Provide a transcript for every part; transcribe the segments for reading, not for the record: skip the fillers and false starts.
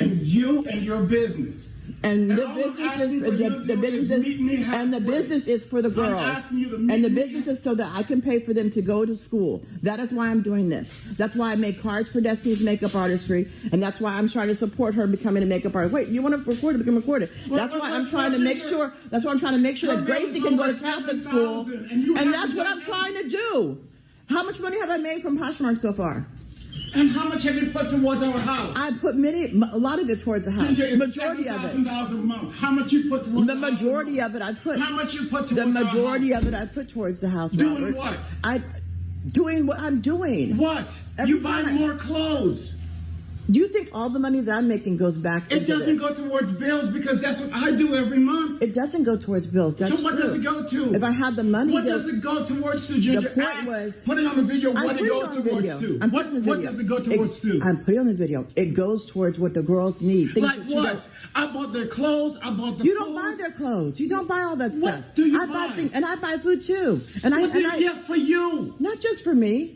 and you and your business. And the business is for the girls. And the business is so that I can pay for them to go to school. That is why I'm doing this. That's why I make cards for Destiny's makeup artistry, and that's why I'm trying to support her becoming a makeup artist. Wait, you want to record it? Become recorded. That's why I'm trying to make sure. That's why I'm trying to make sure that Gracie can go to Catholic school, and that's what I'm trying to do. How much money have I made from Poshmark so far? And how much have you put towards our house? I put a lot of it towards the house. Ginger, it's majority of it. $7,000 a month. How much you put towards the majority of it? I put. How much you put towards the majority of it? I put towards the house. Doing Robert. what? Doing what I'm doing. What? Every you buy more clothes. Do you think all the money that I'm making goes back? It doesn't go towards bills because that's what I do every month. It doesn't go towards bills. That's so what does it go to? If I had the money, what does it go towards to, Ginger? The point was, put it on the video. What it goes towards to? What does it go towards to? I'm putting on the video. It goes towards what the girls need. Like what? I bought their clothes. I bought the food. You don't buy their clothes. You don't buy all that stuff. What do you buy? And I buy food too. Yes, for you. Not just for me.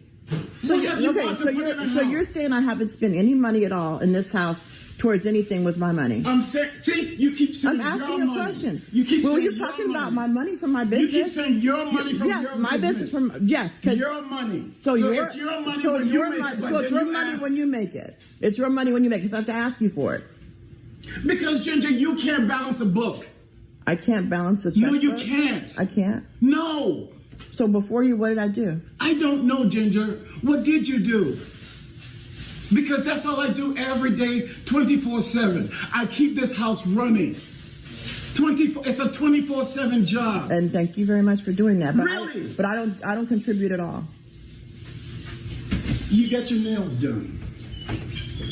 So you're saying I haven't spent any money at all in this house towards anything with my money? I'm saying, see, you keep saying I'm asking you a question. You keep saying you're talking about my money from my business. You keep saying your money from your my business from your money. So it's your money when you make it. So it's your money when you make it. It's your money when you make it. So I have to ask you for it. Because Ginger, you can't balance a book. I can't balance a checkbook? No, you can't. I can't. No. So before you, what did I do? I don't know, Ginger. What did you do? Because that's all I do every day, 24/7. I keep this house running. It's a 24/7 job. And thank you very much for doing that. But really? I don't contribute at all. You get your nails done.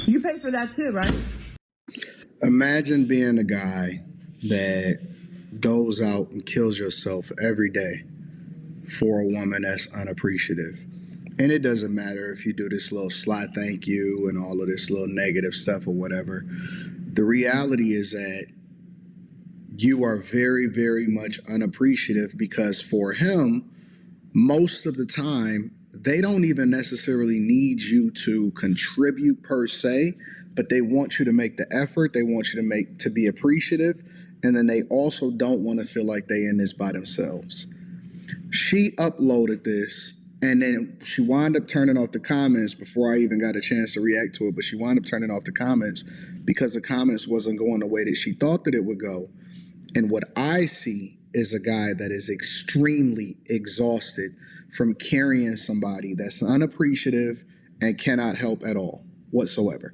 You pay for that too, right? Imagine being a guy that goes out and kills yourself every day for a woman that's unappreciative. And it doesn't matter if you do this little sly thank you and all of this little negative stuff or whatever. The reality is that you are very, very much unappreciative because for him, most of the time, they don't even necessarily need you to contribute per se, but they want you to make the effort. They want you to be appreciative. And then they also don't want to feel like they in this by themselves. She uploaded this, and then she wound up turning off the comments before I even got a chance to react to it, but she wound up turning off the comments because the comments wasn't going the way that she thought that it would go. And what I see is a guy that is extremely exhausted from carrying somebody that's unappreciative and cannot help at all whatsoever.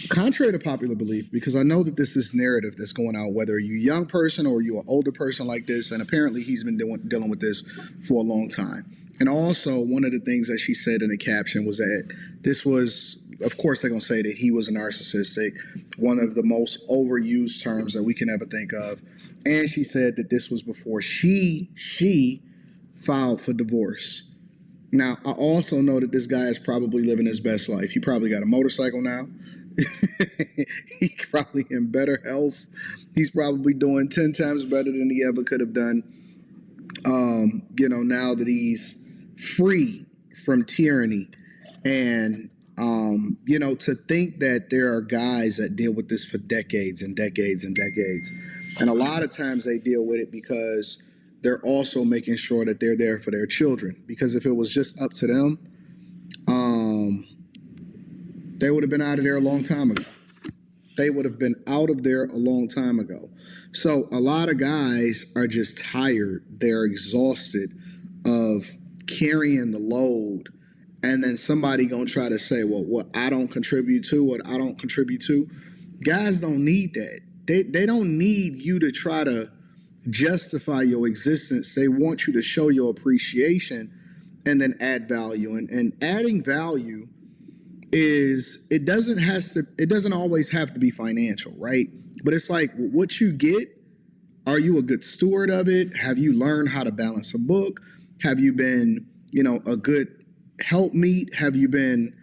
Contrary to popular belief, because I know that this is narrative that's going out, whether you're a young person or you're an older person like this, and apparently he's been dealing with this for a long time. And also, one of the things that she said in the caption was that this was, of course, they're going to say that he was a narcissistic, one of the most overused terms that we can ever think of. And she said that this was before she filed for divorce. Now, I also know that this guy is probably living his best life. He probably got a motorcycle now. He's probably in better health. He's probably doing 10 times better than he ever could have done. Now that he's free from tyranny. And, to think that there are guys that deal with this for decades and decades and decades. And a lot of times they deal with it because they're also making sure that they're there for their children. Because if it was just up to them, they would have been out of there a long time ago. They would have been out of there a long time ago. So a lot of guys are just tired. They're exhausted of carrying the load. And then somebody gonna try to say, well, what I don't contribute to, what I don't contribute to. Guys don't need that. They don't need you to try to justify your existence. They want you to show your appreciation and then add value. And adding value it doesn't always have to be financial, right? But it's like what you get, are you a good steward of it? Have you learned how to balance a book? Have you been, a good helpmeet? Have you been,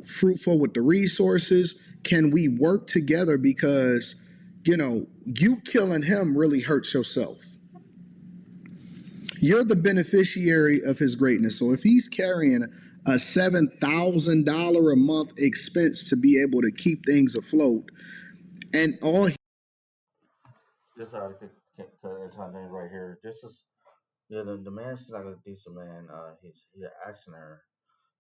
fruitful with the resources? Can we work together? Because, you killing him really hurts yourself. You're the beneficiary of his greatness. So if he's carrying a $7,000 a month expense to be able to keep things afloat. And all This how I could cut Anton name right here. This is the man seems like a decent man. He's asking her.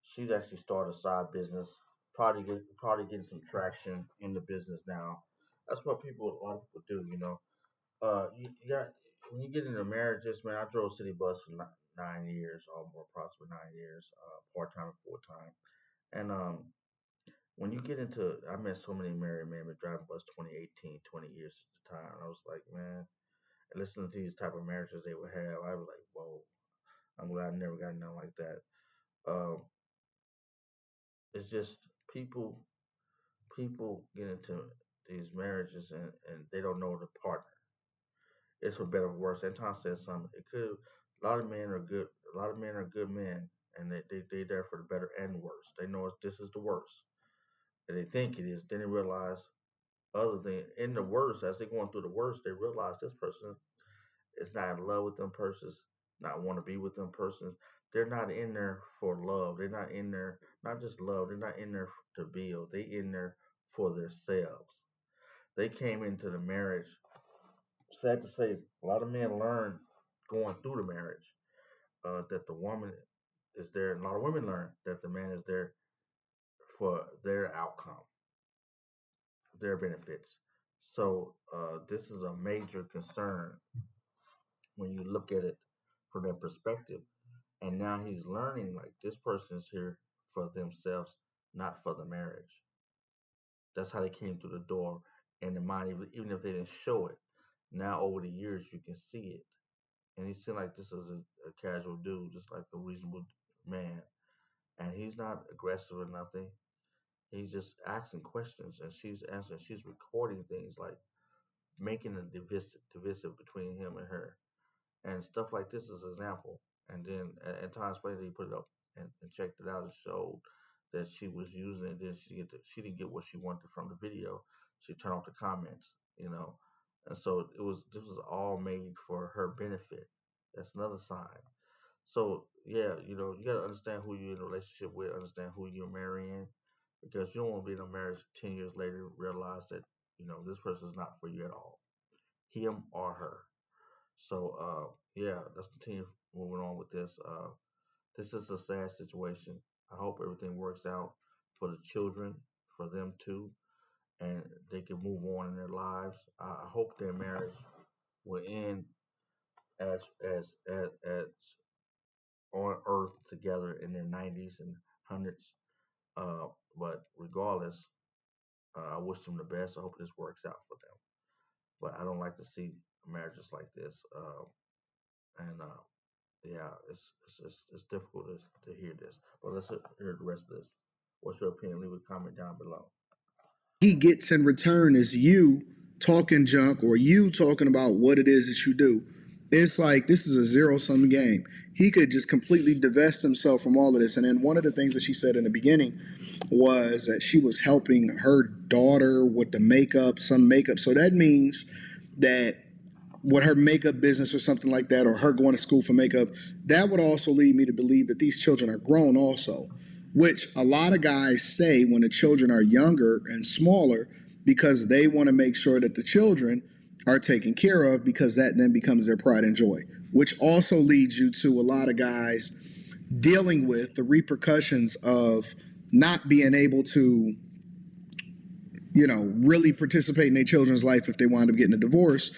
She's actually started a side business. Probably getting some traction in the business now. That's what a lot of people do. You got when you get into marriages, man. I drove city bus for 9 years, or more, approximately 9 years, part time and full time. And when you get into, I met so many married men been driving bus 20, 18, 20 years at the time. I was like, man, and listening to these type of marriages they would have, I was like, whoa, I'm glad I never got nothing like that. Um, it's just people people get into these marriages and they don't know the partner. It's for better or worse. Anton said something. It could a lot of men are good. A lot of men are good men, and they there for the better and worse. They know this is the worst, and they think it is. Then they realize other than in the worst, as they're going through the worst, they realize this person is not in love with them persons, not want to be with them persons. They're not in there for love. They're not in there, not just love. They're not in there to build. They in there for themselves. They came into the marriage. Sad to say, a lot of men learn going through the marriage that the woman is there. And a lot of women learn that the man is there for their outcome, their benefits. So this is a major concern when you look at it from that perspective. And now he's learning like this person is here for themselves, not for the marriage. That's how they came through the door. And the mind, even if they didn't show it, now over the years you can see it. And he seemed like this is a casual dude, just like a reasonable man. And he's not aggressive or nothing. He's just asking questions, and she's answering. She's recording things like making a divisive between him and her. And stuff like this is an example. And then at times later, he put it up and checked it out and showed that she was using it. Then she didn't get what she wanted from the video. She turned off the comments, you know. And so this was all made for her benefit. That's another sign. So yeah, you gotta understand who you're in a relationship with, understand who you're marrying, because you don't want to be in a marriage 10 years later realize that this person is not for you at all, him or her. So yeah, let's continue moving on with this. This is a sad situation. I hope everything works out for the children, for them too, and they can move on in their lives. I hope their marriage will end as on earth together in their 90s and hundreds. But regardless, I wish them the best. I hope this works out for them. But I don't like to see marriages like this. And yeah, it's difficult to hear this. But let's hear the rest of this. What's your opinion? Leave a comment down below. he gets in return is you talking junk or you talking about what it is that you do. It's like this is a zero-sum game. He could just completely divest himself from all of this. And then one of the things that she said in the beginning was that she was helping her daughter with the makeup, some makeup. So that means that with her makeup business or something like that, or her going to school for makeup, that would also lead me to believe that these children are grown also, which a lot of guys say when the children are younger and smaller because they want to make sure that the children are taken care of because that then becomes their pride and joy, which also leads you to a lot of guys dealing with the repercussions of not being able to really participate in their children's life if they wind up getting a divorce.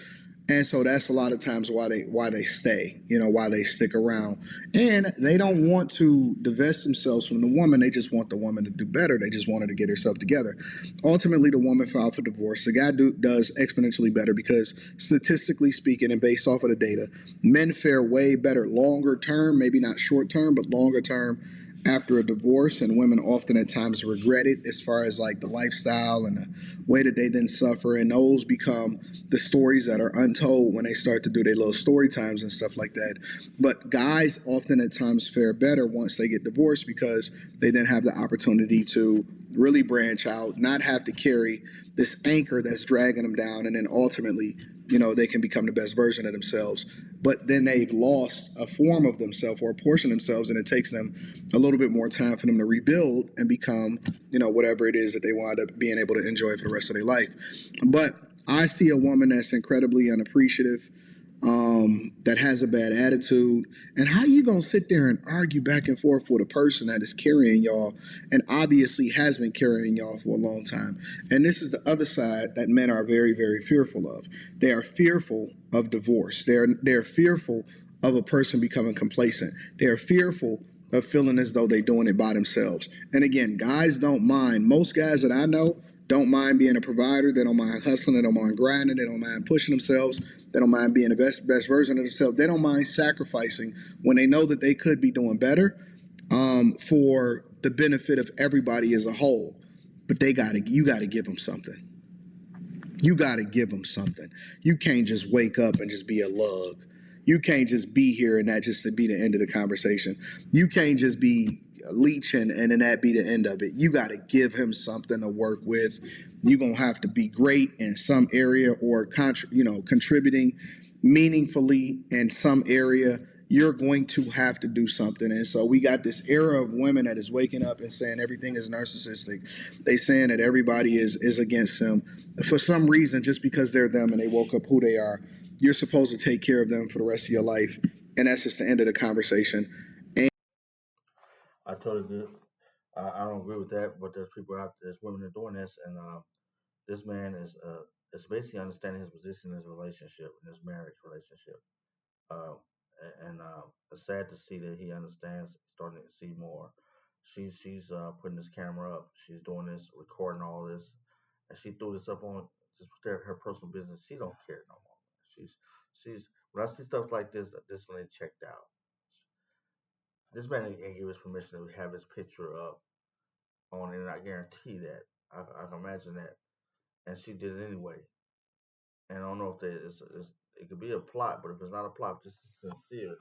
And so that's a lot of times why they stay, why they stick around. And they don't want to divest themselves from the woman. They just want the woman to do better. They just want her to get herself together. Ultimately, the woman filed for divorce. The guy does exponentially better because statistically speaking and based off of the data, men fare way better longer term, maybe not short term, but longer term after a divorce, and women often at times regret it as far as like the lifestyle and the way that they then suffer, and those become the stories that are untold when they start to do their little story times and stuff like that. But guys often at times fare better once they get divorced because they then have the opportunity to really branch out, not have to carry this anchor that's dragging them down, and then ultimately they can become the best version of themselves. But then they've lost a form of themselves or a portion of themselves, and it takes them a little bit more time for them to rebuild and become, whatever it is that they wind up being able to enjoy for the rest of their life. But I see a woman that's incredibly unappreciative, that has a bad attitude. And how you gonna sit there and argue back and forth with a person that is carrying y'all and obviously has been carrying y'all for a long time? And this is the other side that men are very, very fearful of. They are fearful of divorce. They're fearful of a person becoming complacent. They're fearful of feeling as though they're doing it by themselves. And again, guys don't mind. Most guys that I know don't mind being a provider. They don't mind hustling. They don't mind grinding. They don't mind pushing themselves. They don't mind being the best version of themselves. They don't mind sacrificing when they know that they could be doing better, for the benefit of everybody as a whole. But you gotta give them something. You gotta give them something. You can't just wake up and just be a lug. You can't just be here and that just to be the end of the conversation. You can't just be leeching and then that be the end of it. You got to give him something to work with. You're going to have to be great in some area or contributing meaningfully in some area. You're going to have to do something. And so we got this era of women that is waking up and saying everything is narcissistic. They saying that everybody is against them. For some reason, just because they're them and they woke up who they are, you're supposed to take care of them for the rest of your life. And that's just the end of the conversation. I totally agree. I don't agree with that, but there's women that are doing this, and this man is basically understanding his position in his relationship, in his marriage relationship. Uh, and it's sad to see that he understands, starting to see more. She's putting this camera up. She's doing this, recording all this, and she threw this up on just her personal business. She don't care no more. She's when I see stuff like this one they checked out. This man ain't give his permission to have his picture up on it, and I guarantee that. I can imagine that. And she did it anyway. And I don't know if it could be a plot, but if it's not a plot, just sincere.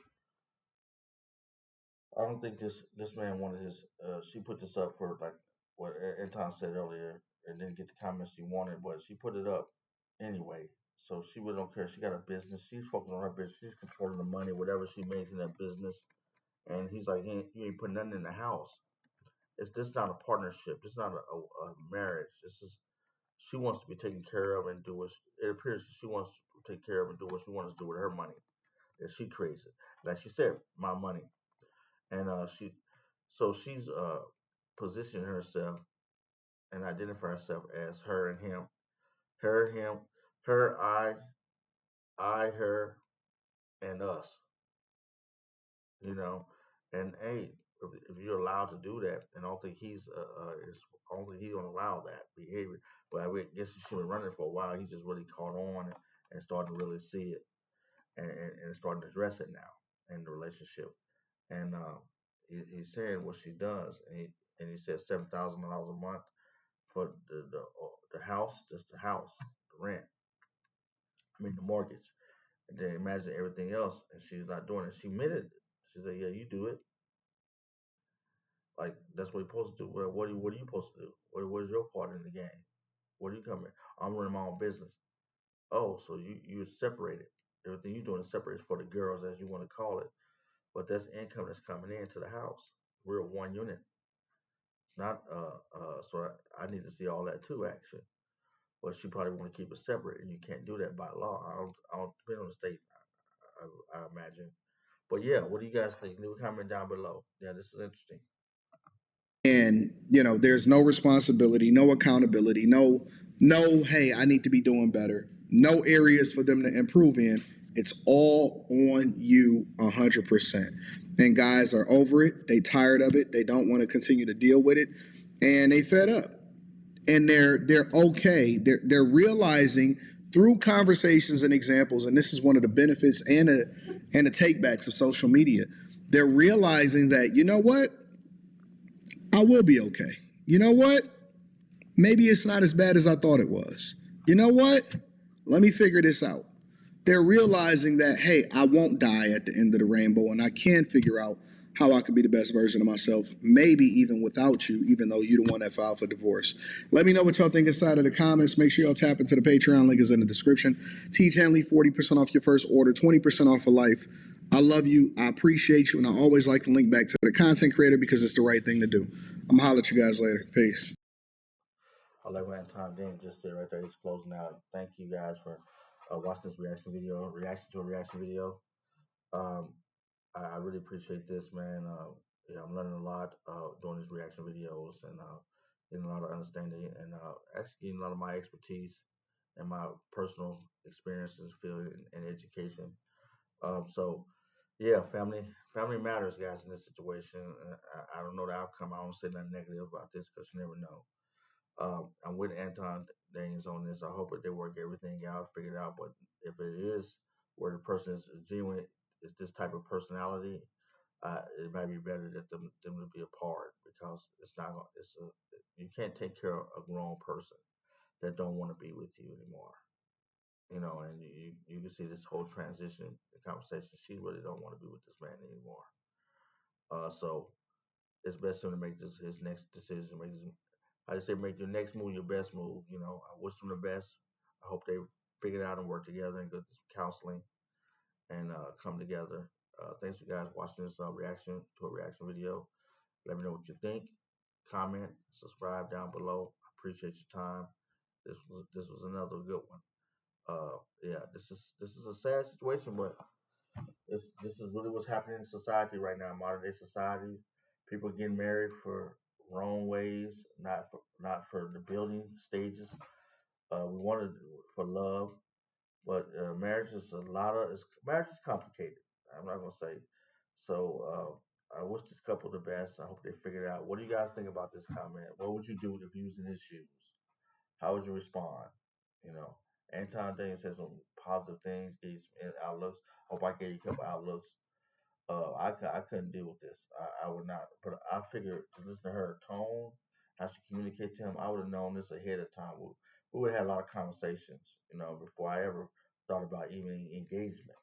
I don't think this man wanted his. She put this up for like what Anton said earlier, and didn't get the comments she wanted, but she put it up anyway. So she really don't care. She got a business. She's focused on her business. She's controlling the money, whatever she makes in that business. And he's like, hey, you ain't putting nothing in the house. It's this not a partnership. This not a marriage. This is she wants to be taken care of and do what it appears she wants to take care of and do what she wants to do with her money that she creates it. Like she said, my money, and she's positioning herself and identify herself as her and him, her him, her her and us. You know, and hey, if you're allowed to do that, and I don't think I don't think he's gonna allow that behavior. But I guess he's been running for a while. He just really caught on and starting to really see it and starting to address it now in the relationship. And he's saying what she does, and he said $7,000 a month for the house, just the house, the rent. I mean the mortgage. And then imagine everything else, and she's not doing it. She admitted it. She said, "Yeah, you do it. Like that's what you're supposed to do. Well, what are you supposed to do? What is your part in the game? Where do you come in? I'm running my own business. Oh, so you're separated. Everything you're doing is separated for the girls, as you want to call it. But that's income that's coming into the house. We're one unit. It's not so I need to see all that too, actually. But she probably want to keep it separate, and you can't do that by law. I don't depend on the state. I imagine. But yeah, what do you guys think? Leave a comment down below. Yeah, this is interesting. And there's no responsibility, no accountability, no hey, I need to be doing better, no areas for them to improve in. It's all on you 100%. And guys are over it, they tired of it, they don't want to continue to deal with it, and they fed up. And they're okay, they're realizing through conversations and examples, and this is one of the benefits and the takebacks of social media. They're realizing that, you know what, I will be okay. You know what? Maybe it's not as bad as I thought it was. You know what? Let me figure this out. They're realizing that, hey, I won't die at the end of the rainbow, and I can figure out how I could be the best version of myself, maybe even without you, even though you're the one that filed for divorce. Let me know what y'all think inside of the comments. Make sure y'all tap into the Patreon. Link is in the description. Teach Henley, 40% off your first order, 20% off for life. I love you. I appreciate you. And I always like to link back to the content creator because it's the right thing to do. I'm going to holler at you guys later. Peace. I like what Anton Dean just said right there. He's closing out. Thank you guys for watching this reaction to a reaction video. Um, I really appreciate this, man. Yeah, I'm learning a lot doing these reaction videos and getting a lot of understanding and actually getting a lot of my expertise and my personal experiences, field and education. So, yeah, family matters, guys, in this situation. And I don't know the outcome. I don't say nothing negative about this because you never know. I'm with Anton Daniels on this. I hope that they work everything out, figure it out. But if it is where the person is genuine, is this type of personality, it might be better that them to be apart because it's not. It's a you can't take care of a grown person that don't want to be with you anymore. You know, and you can see this whole transition, the conversation. She really don't want to be with this man anymore. So it's best for him to make this his next decision. Make his, I just say make your next move your best move. You know, I wish them the best. I hope they figure it out and work together and go through counseling and come together. Thanks for you guys watching this reaction to a reaction video. Let me know what you think. Comment, subscribe down below. I appreciate your time. This was another good one. Yeah, this is a sad situation, but this is really what's happening in society right now, modern day society. People getting married for wrong ways, not for the building stages. We wanted for love, but marriage is marriage is complicated. I'm not gonna say. So I wish this couple the best. I hope they figure it out. What do you guys think about this comment? What would you do if you was in his shoes? How would you respond? You know, Anton Daniels said some positive things, gave you some outlooks. Hope I gave you a couple outlooks. I couldn't deal with this. I would not. But I figured to listen to her tone, how she communicate to him, I would have known this ahead of time. We would have had a lot of conversations, you know, before I ever thought about even engagement.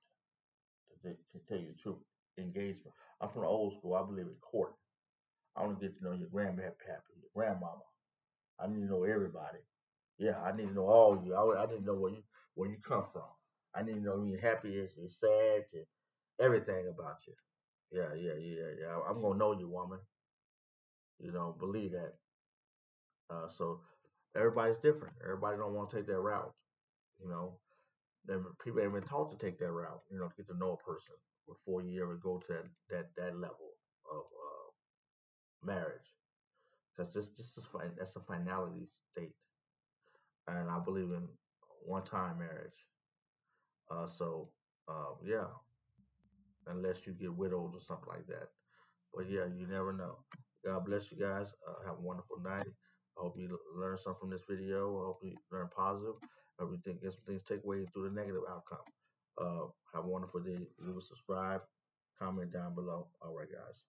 To tell you the truth, engagement. I'm from the old school. I believe in court. I want to get to know your grandpappy, your grandmama. I need to know everybody. Yeah, I need to know all of you. I need to know where you come from. I need to know you're happy, you're sad, everything about you. Yeah. I'm gonna know you, woman. You know, believe that. So everybody's different. Everybody don't want to take that route. You know, people haven't been taught to take that route. You know, to get to know a person before you ever go to that level of marriage. Because this is fine. That's a finality state, and I believe in one time marriage. Yeah, unless you get widowed or something like that. But yeah, you never know. God bless you guys. Have a wonderful night. I hope you learn something from this video. I hope you learn positive. I hope you get some things take away through the negative outcome. Have a wonderful day. Leave a subscribe, comment down below. All right, guys.